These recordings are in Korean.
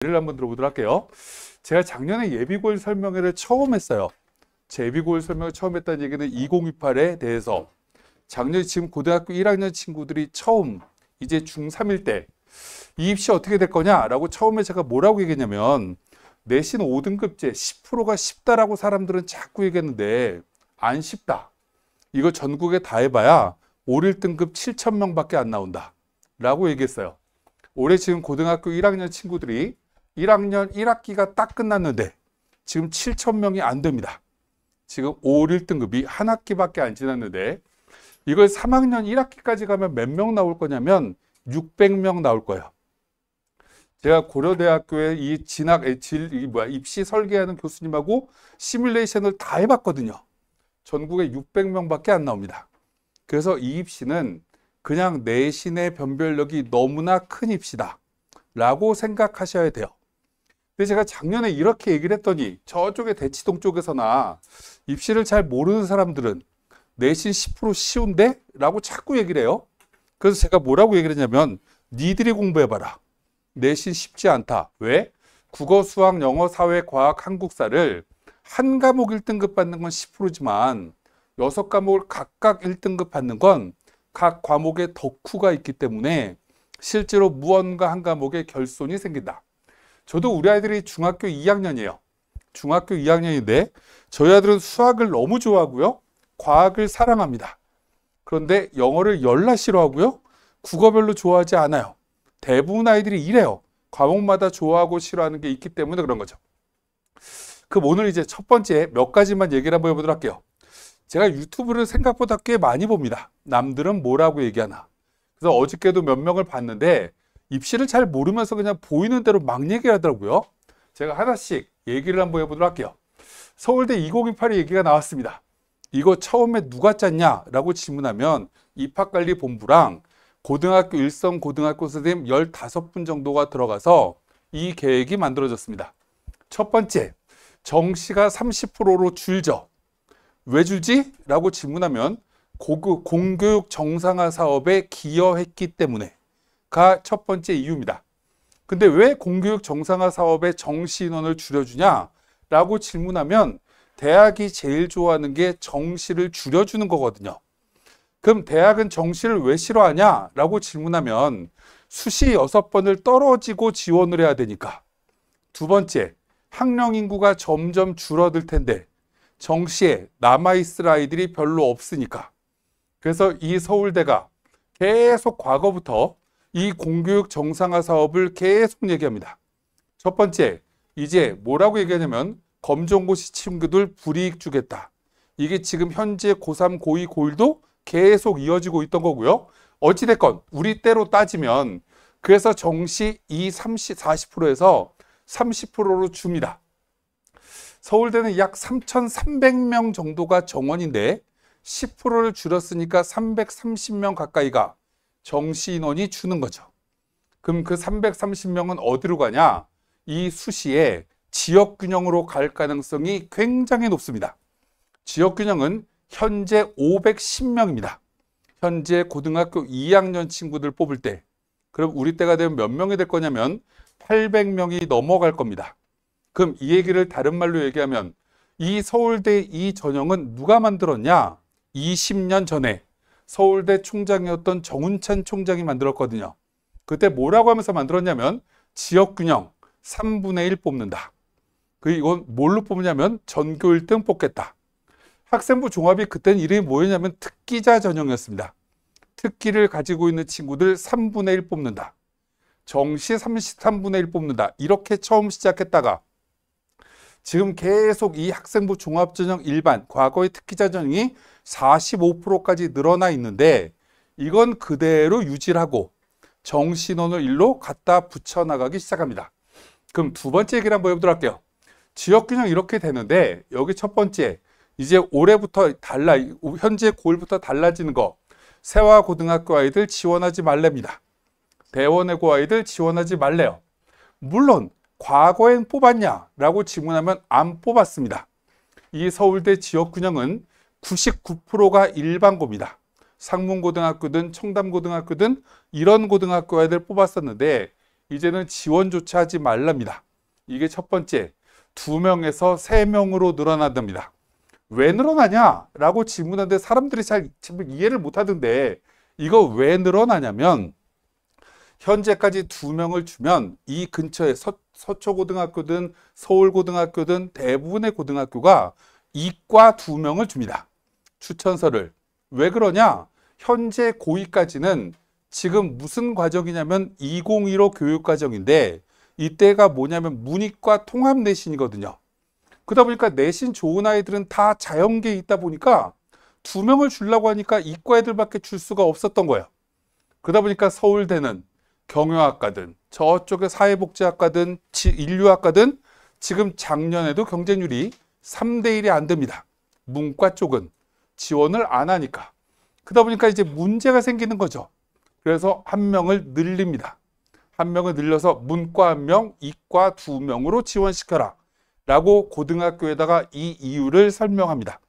예를 한번 들어보도록 할게요. 제가 작년에 예비고일 설명회를 처음 했어요. 제 예비고일 설명을 처음 했다는 얘기는 2028에 대해서 작년에 지금 고등학교 1학년 친구들이 처음 이제 중3일 때 이 입시 어떻게 될 거냐라고 처음에 제가 뭐라고 얘기했냐면 내신 5등급제 10%가 쉽다라고 사람들은 자꾸 얘기했는데 안 쉽다. 이거 전국에 다 해봐야 5, 1등급 7,000명밖에 안 나온다 라고 얘기했어요. 올해 지금 고등학교 1학년 친구들이 1학년 1학기가 딱 끝났는데 지금 7,000명이 안 됩니다. 지금 5, 1등급이 한 학기밖에 안 지났는데 이걸 3학년 1학기까지 가면 몇 명 나올 거냐면 600명 나올 거예요. 제가 고려대학교에 이 입시 설계하는 교수님하고 시뮬레이션을 다 해봤거든요. 전국에 600명밖에 안 나옵니다. 그래서 이 입시는 그냥 내신의 변별력이 너무나 큰 입시다 라고 생각하셔야 돼요. 근데 제가 작년에 이렇게 얘기를 했더니 저쪽에 대치동 쪽에서나 입시를 잘 모르는 사람들은 내신 10% 쉬운데? 라고 자꾸 얘기를 해요. 그래서 제가 뭐라고 얘기를 했냐면 니들이 공부해봐라. 내신 쉽지 않다. 왜? 국어, 수학, 영어, 사회, 과학, 한국사를 한 과목 1등급 받는 건 10%지만 6과목을 각각 1등급 받는 건 각 과목에 덕후가 있기 때문에 실제로 무언가 한 과목에 결손이 생긴다. 저도 우리 아이들이 중학교 2학년이에요. 중학교 2학년인데 저희 아들은 수학을 너무 좋아하고요. 과학을 사랑합니다. 그런데 영어를 열나 싫어하고요. 국어 별로 좋아하지 않아요. 대부분 아이들이 이래요. 과목마다 좋아하고 싫어하는 게 있기 때문에 그런 거죠. 그럼 오늘 이제 첫 번째 몇 가지만 얘기를 한번 해보도록 할게요. 제가 유튜브를 생각보다 꽤 많이 봅니다. 남들은 뭐라고 얘기하나. 그래서 어저께도 몇 명을 봤는데 입시를 잘 모르면서 그냥 보이는 대로 막 얘기하더라고요. 제가 하나씩 얘기를 한번 해보도록 할게요. 서울대 2028의 얘기가 나왔습니다. 이거 처음에 누가 짰냐? 라고 질문하면 입학관리본부랑 고등학교 일선 고등학교 선생님 15분 정도가 들어가서 이 계획이 만들어졌습니다. 첫 번째, 정시가 30%로 줄죠. 왜 줄지? 라고 질문하면 공교육 정상화 사업에 기여했기 때문에가 첫 번째 이유입니다. 근데 왜 공교육 정상화 사업에 정시 인원을 줄여주냐? 라고 질문하면 대학이 제일 좋아하는 게 정시를 줄여주는 거거든요. 그럼 대학은 정시를 왜 싫어하냐? 라고 질문하면 수시 6번을 떨어지고 지원을 해야 되니까. 두 번째, 학령 인구가 점점 줄어들 텐데 정시에 남아있을 아이들이 별로 없으니까. 그래서 이 서울대가 계속 과거부터 이 공교육 정상화 사업을 계속 얘기합니다. 첫 번째, 이제 뭐라고 얘기하냐면 검정고시 친구들 불이익 주겠다. 이게 지금 현재 고3, 고2, 고1도 계속 이어지고 있던 거고요. 어찌됐건 우리 때로 따지면 그래서 정시 40%에서 30%로 줍니다. 서울대는 약 3,300명 정도가 정원인데 10%를 줄였으니까 330명 가까이가 정시 인원이 주는 거죠. 그럼 그 330명은 어디로 가냐? 이 수시에 지역균형으로 갈 가능성이 굉장히 높습니다. 지역균형은 현재 510명입니다. 현재 고등학교 2학년 친구들 뽑을 때 그럼 우리 때가 되면 몇 명이 될 거냐면 800명이 넘어갈 겁니다. 그럼 이 얘기를 다른 말로 얘기하면 이 서울대 이 전형은 누가 만들었냐? 20년 전에 서울대 총장이었던 정운찬 총장이 만들었거든요. 그때 뭐라고 하면서 만들었냐면 지역균형 3분의 1 뽑는다. 이건 뭘로 뽑냐면 전교 1등 뽑겠다. 학생부 종합이 그때는 이름이 뭐였냐면 특기자 전형이었습니다. 특기를 가지고 있는 친구들 3분의 1 뽑는다. 정시 33분의 1 뽑는다. 이렇게 처음 시작했다가 지금 계속 이 학생부 종합전형 일반, 과거의 특기자 전형이 45%까지 늘어나 있는데 이건 그대로 유지를 하고 정시 인원을 일로 갖다 붙여나가기 시작합니다. 그럼 두 번째 얘기를 한번 해보도록 할게요. 지역균형 이렇게 되는데 여기 첫 번째 이제 올해부터 현재 고1부터 달라지는 거 세화고등학교 아이들 지원하지 말랍니다. 대원외고 아이들 지원하지 말래요. 물론 과거엔 뽑았냐라고 질문하면 안 뽑았습니다. 이 서울대 지역균형은 99%가 일반고입니다. 상문고등학교든 청담고등학교든 이런 고등학교 아이들 뽑았었는데 이제는 지원조차 하지 말랍니다. 이게 첫 번째, 2명에서 3명으로 늘어난답니다. 왜 늘어나냐? 라고 질문하는데 사람들이 잘 이해를 못 하던데, 이거 왜 늘어나냐면, 현재까지 2명을 주면 이 근처에 서초고등학교든 서울고등학교든 대부분의 고등학교가 이과 2명을 줍니다. 추천서를. 왜 그러냐? 현재 고2까지는 지금 무슨 과정이냐면 2015 교육과정인데, 이때가 뭐냐면 문이과 통합 내신이거든요. 그러다 보니까 내신 좋은 아이들은 다 자연계에 있다 보니까 2명을 주려고 하니까 이과 애들밖에 줄 수가 없었던 거예요. 그러다 보니까 서울대는 경영학과든 저쪽에 사회복지학과든 인류학과든 지금 작년에도 경쟁률이 3대1이 안 됩니다. 문과 쪽은 지원을 안 하니까. 그러다 보니까 이제 문제가 생기는 거죠. 그래서 1명을 늘립니다. 1명을 늘려서 문과 1명, 이과 2명으로 지원시켜라 라고 고등학교에다가 이 이유를 설명합니다.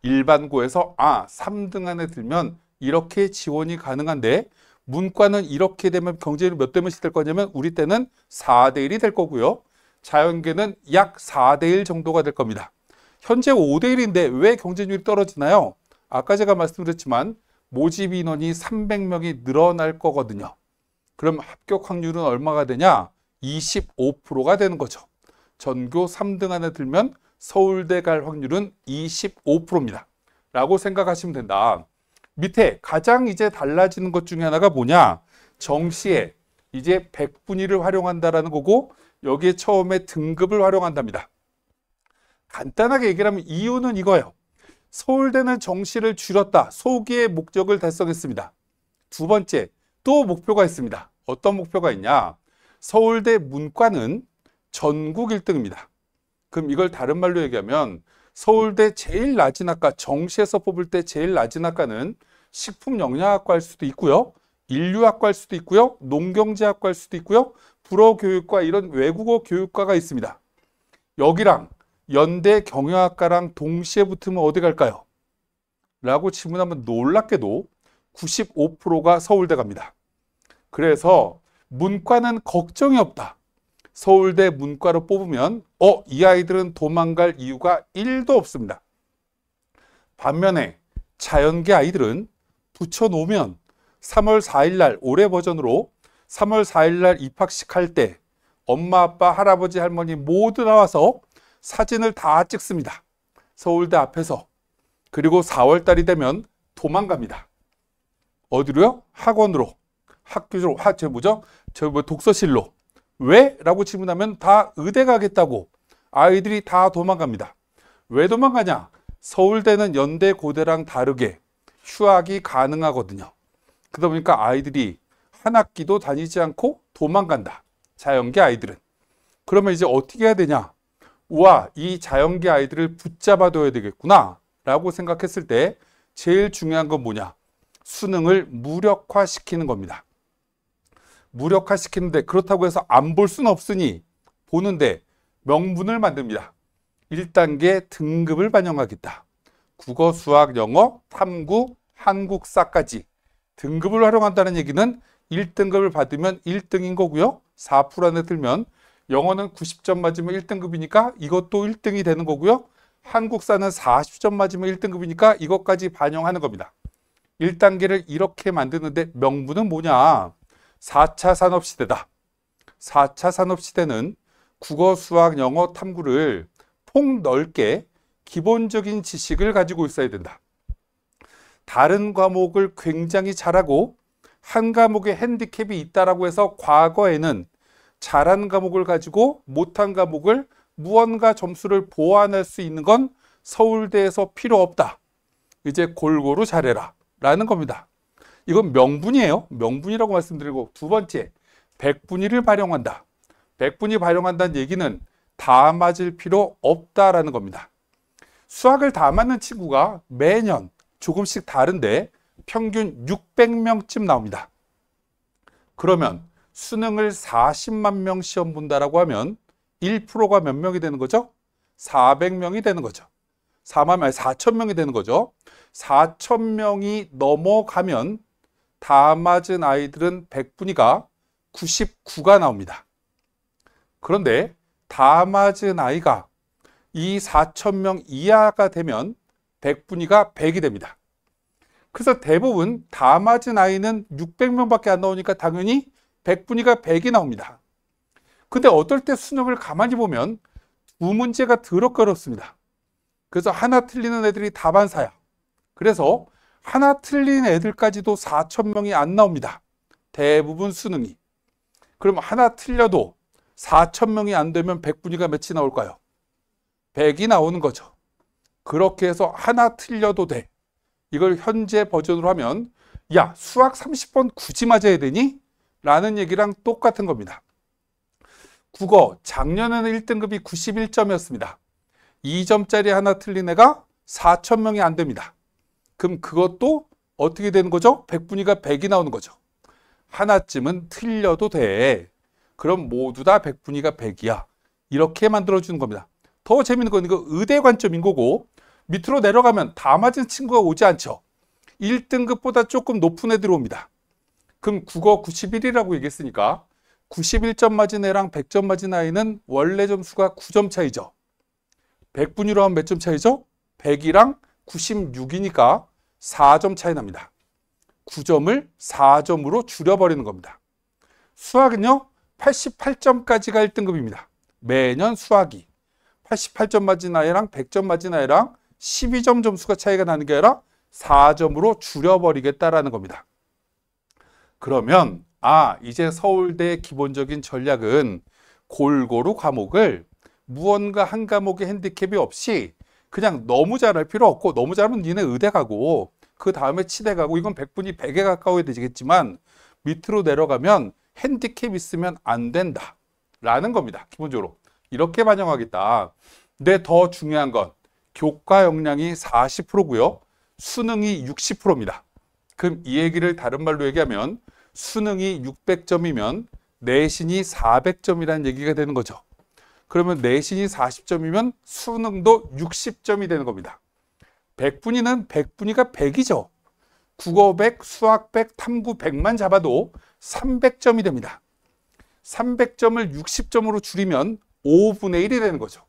일반고에서 3등 안에 들면 이렇게 지원이 가능한데, 문과는 이렇게 되면 경쟁률이 몇 대 몇이 될 거냐면 우리 때는 4대1이 될 거고요. 자연계는 약 4대1 정도가 될 겁니다. 현재 5대1인데 왜 경쟁률이 떨어지나요? 아까 제가 말씀드렸지만 모집 인원이 300명이 늘어날 거거든요. 그럼 합격 확률은 얼마가 되냐? 25%가 되는 거죠. 전교 3등 안에 들면 서울대 갈 확률은 25%입니다. 라고 생각하시면 된다. 밑에 가장 이제 달라지는 것 중에 하나가 뭐냐? 정시에 이제 100분위를 활용한다라는 거고, 여기에 처음에 등급을 활용한답니다. 간단하게 얘기를 하면 이유는 이거예요. 서울대는 정시를 줄였다. 소기의 목적을 달성했습니다. 두 번째, 또 목표가 있습니다. 어떤 목표가 있냐? 서울대 문과는 전국 1등입니다. 그럼 이걸 다른 말로 얘기하면 서울대 제일 낮은 학과, 정시에서 뽑을 때 제일 낮은 학과는 식품영양학과일 수도 있고요. 인류학과일 수도 있고요. 농경제학과일 수도 있고요. 불어교육과 이런 외국어 교육과가 있습니다. 여기랑 연대 경영학과랑 동시에 붙으면 어디 갈까요? 라고 질문하면 놀랍게도 95%가 서울대 갑니다. 그래서 문과는 걱정이 없다. 서울대 문과로 뽑으면 이 아이들은 도망갈 이유가 1도 없습니다. 반면에 자연계 아이들은 붙여놓으면 3월 4일 날 올해 버전으로 3월 4일 날 입학식 할 때 엄마 아빠 할아버지 할머니 모두 나와서 사진을 다 찍습니다. 서울대 앞에서. 그리고 4월 달이 되면 도망갑니다. 어디로요? 학원으로. 학교로. 독서실로. 왜? 라고 질문하면 다 의대 가겠다고 아이들이 다 도망갑니다. 왜 도망가냐? 서울대는 연대 고대랑 다르게 휴학이 가능하거든요. 그러다 보니까 아이들이 한 학기도 다니지 않고 도망간다. 자연계 아이들은. 그러면 이제 어떻게 해야 되냐? 우와, 이 자연계 아이들을 붙잡아둬야 되겠구나 라고 생각했을 때 제일 중요한 건 뭐냐? 수능을 무력화시키는 겁니다. 무력화시키는데 그렇다고 해서 안 볼 수는 없으니 보는데 명분을 만듭니다. 1단계 등급을 반영하겠다. 국어, 수학, 영어, 탐구, 한국사까지 등급을 활용한다는 얘기는 1등급을 받으면 1등인 거고요. 4% 안에 들면 영어는 90점 맞으면 1등급이니까 이것도 1등이 되는 거고요. 한국사는 40점 맞으면 1등급이니까 이것까지 반영하는 겁니다. 1단계를 이렇게 만드는데 명분은 뭐냐? 4차 산업시대다. 4차 산업시대는 국어, 수학, 영어, 탐구를 폭넓게 기본적인 지식을 가지고 있어야 된다. 다른 과목을 굉장히 잘하고 한 과목에 핸디캡이 있다라고 해서 과거에는 잘한 과목을 가지고 못한 과목을 무언가 점수를 보완할 수 있는 건 서울대에서 필요 없다. 이제 골고루 잘해라 라는 겁니다. 이건 명분이에요. 명분이라고 말씀드리고, 두 번째, 100분위를 발용한다. 100분위 발용한다는 얘기는 다 맞을 필요 없다라는 겁니다. 수학을 다 맞는 친구가 매년 조금씩 다른데 평균 600명쯤 나옵니다. 그러면 수능을 40만 명 시험 본다라고 하면 1%가 몇 명이 되는 거죠? 400명이 되는 거죠. 4,000명이 되는 거죠. 4,000명이 넘어가면 다 맞은 아이들은 100분위가 99가 나옵니다. 그런데 다 맞은 아이가 이 4,000명 이하가 되면 백분위가 100이 됩니다. 그래서 대부분 다 맞은 아이는 600명밖에 안 나오니까 당연히 백분위가 100이 나옵니다. 근데 어떨 때 수능을 가만히 보면 두 문제가 더럽게 어렵습니다. 그래서 하나 틀리는 애들이 다반사야. 그래서 하나 틀린 애들까지도 4,000명이 안 나옵니다. 대부분 수능이. 그럼 하나 틀려도 4,000명이 안 되면 백분위가 몇이 나올까요? 100이 나오는 거죠. 그렇게 해서 하나 틀려도 돼. 이걸 현재 버전으로 하면 야, 수학 30번 굳이 맞아야 되니? 라는 얘기랑 똑같은 겁니다. 국어 작년에는 1등급이 91점이었습니다. 2점짜리 하나 틀린 애가 4,000명이 안 됩니다. 그럼 그것도 어떻게 되는 거죠? 백분위가 100이 나오는 거죠. 하나쯤은 틀려도 돼. 그럼 모두 다 백분위가 100이야. 이렇게 만들어주는 겁니다. 더 재밌는 건 이거 의대 관점인 거고, 밑으로 내려가면 다 맞은 친구가 오지 않죠. 1등급보다 조금 높은 애들이 옵니다. 그럼 국어 91이라고 얘기했으니까 91점 맞은 애랑 100점 맞은 아이는 원래 점수가 9점 차이죠. 100분위로 하면 몇 점 차이죠? 100이랑 96이니까 4점 차이 납니다. 9점을 4점으로 줄여버리는 겁니다. 수학은요, 88점까지가 1등급입니다. 매년 수학이 88점 맞은 아이랑 100점 맞은 아이랑 12점 점수가 차이가 나는 게 아니라 4점으로 줄여버리겠다라는 겁니다. 그러면 이제 서울대의 기본적인 전략은 골고루 과목을 무언가 한 과목의 핸디캡이 없이 그냥 너무 잘할 필요 없고, 너무 잘하면 니네 의대 가고 그 다음에 치대 가고, 이건 백분위 100에 가까워야 되겠지만 밑으로 내려가면 핸디캡 있으면 안 된다 라는 겁니다. 기본적으로 이렇게 반영하겠다. 근데 더 중요한 건 교과 역량이 40%고요 수능이 60%입니다. 그럼 이 얘기를 다른 말로 얘기하면 수능이 600점이면 내신이 400점이라는 얘기가 되는 거죠. 그러면 내신이 40점이면 수능도 60점이 되는 겁니다. 백분위는 백분위가 100이죠. 국어 100, 수학 100, 탐구 100만 잡아도 300점이 됩니다. 300점을 60점으로 줄이면 5분의 1이 되는 거죠.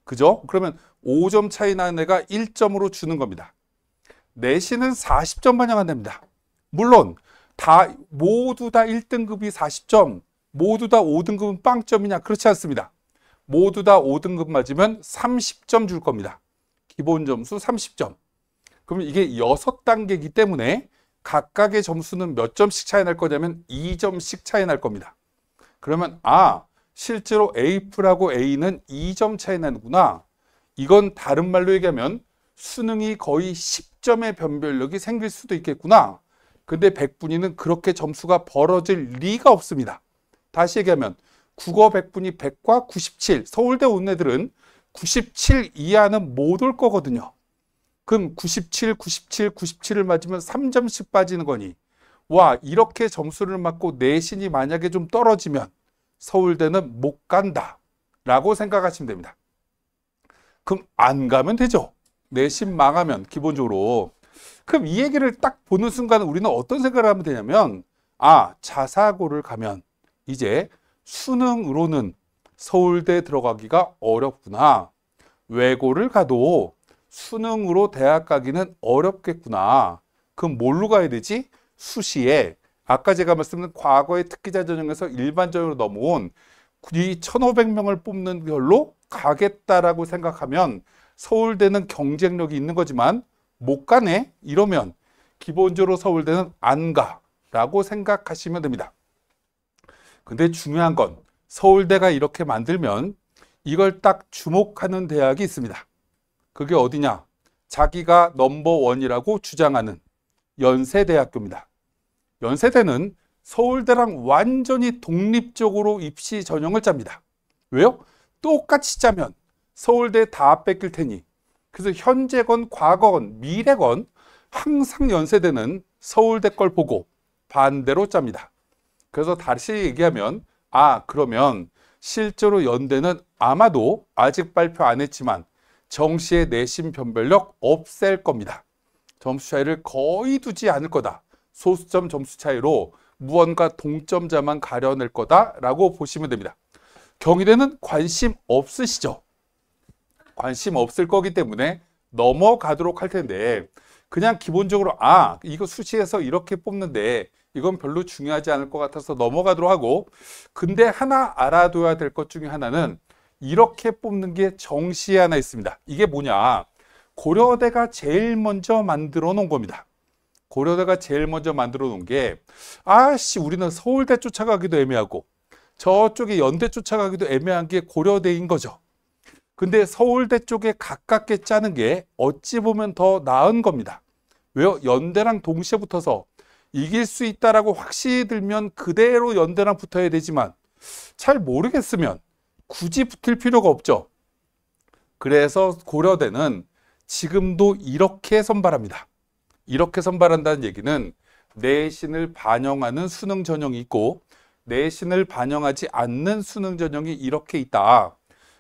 그죠? 그러면 5점 차이 나는 애가 1점으로 주는 겁니다. 내신은 40점 반영한답니다. 물론 모두 다 1등급이 40점, 모두 다 5등급은 빵점이냐? 그렇지 않습니다. 모두 다 5등급 맞으면 30점 줄 겁니다. 기본 점수 30점. 그러면 이게 6단계이기 때문에 각각의 점수는 몇 점씩 차이 날 거냐면 2점씩 차이 날 겁니다. 그러면 실제로 A프라고 A는 2점 차이 나는구나. 이건 다른 말로 얘기하면 수능이 거의 10점의 변별력이 생길 수도 있겠구나. 근데 백분위는 그렇게 점수가 벌어질 리가 없습니다. 다시 얘기하면 국어 백분위 100과 97, 서울대 온 애들은 97 이하는 못 올 거거든요. 그럼 97, 97, 97을 맞으면 3점씩 빠지는 거니, 와, 이렇게 점수를 맞고 내신이 만약에 좀 떨어지면 서울대는 못 간다 라고 생각하시면 됩니다. 그럼 안 가면 되죠. 내신 망하면 기본적으로. 그럼 이 얘기를 딱 보는 순간 우리는 어떤 생각을 하면 되냐면, 자사고를 가면 이제 수능으로는 서울대 들어가기가 어렵구나. 외고를 가도 수능으로 대학 가기는 어렵겠구나. 그럼 뭘로 가야 되지? 수시에 아까 제가 말씀드린 과거의 특기자 전형에서 일반전형으로 넘어온 이 1,500명을 뽑는 걸로 가겠다라고 생각하면 서울대는 경쟁력이 있는 거지만 못 가네? 이러면 기본적으로 서울대는 안 가라고 생각하시면 됩니다. 근데 중요한 건 서울대가 이렇게 만들면 이걸 딱 주목하는 대학이 있습니다. 그게 어디냐? 자기가 넘버원이라고 주장하는 연세대학교입니다. 연세대는 서울대랑 완전히 독립적으로 입시 전형을 짭니다. 왜요? 똑같이 짜면 서울대 다 뺏길 테니. 그래서 현재건 과거건 미래건 항상 연세대는 서울대 걸 보고 반대로 짭니다. 그래서 다시 얘기하면 그러면 실제로 연대는 아마도 아직 발표 안 했지만 정시의 내신 변별력 없앨 겁니다. 점수 차이를 거의 두지 않을 거다. 소수점 점수 차이로 무언가 동점자만 가려낼 거다라고 보시면 됩니다. 경희대는 관심 없으시죠? 관심 없을 거기 때문에 넘어가도록 할 텐데 그냥 기본적으로 이거 수시에서 이렇게 뽑는데 이건 별로 중요하지 않을 것 같아서 넘어가도록 하고, 근데 하나 알아둬야 될 것 중에 하나는 이렇게 뽑는 게 정시에 하나 있습니다. 이게 뭐냐? 고려대가 제일 먼저 만들어 놓은 겁니다. 고려대가 제일 먼저 만들어 놓은 게 우리는 서울대 쫓아가기도 애매하고 저쪽에 연대 쫓아가기도 애매한 게 고려대인 거죠. 근데 서울대 쪽에 가깝게 짜는 게 어찌 보면 더 나은 겁니다. 왜요? 연대랑 동시에 붙어서 이길 수 있다라고 확신이 들면 그대로 연대랑 붙어야 되지만 잘 모르겠으면 굳이 붙을 필요가 없죠. 그래서 고려대는 지금도 이렇게 선발합니다. 이렇게 선발한다는 얘기는 내신을 반영하는 수능 전형이 있고 내신을 반영하지 않는 수능 전형이 이렇게 있다.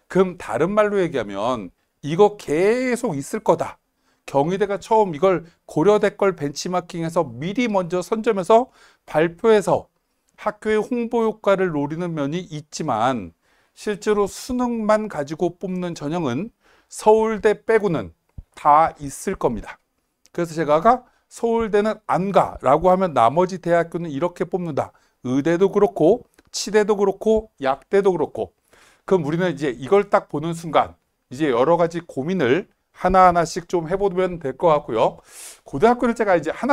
그럼 다른 말로 얘기하면 이거 계속 있을 거다. 경희대가 처음 이걸 고려대 걸 벤치마킹해서 미리 먼저 선점해서 발표해서 학교의 홍보 효과를 노리는 면이 있지만 실제로 수능만 가지고 뽑는 전형은 서울대 빼고는 다 있을 겁니다. 그래서 제가 아까 서울대는 안 가라고 하면 나머지 대학교는 이렇게 뽑는다. 의대도 그렇고 치대도 그렇고 약대도 그렇고. 그럼 우리는 이제 이걸 딱 보는 순간 이제 여러 가지 고민을 하나하나씩 좀 해보면 될 것 같고요. 고등학교를 제가 이제 하나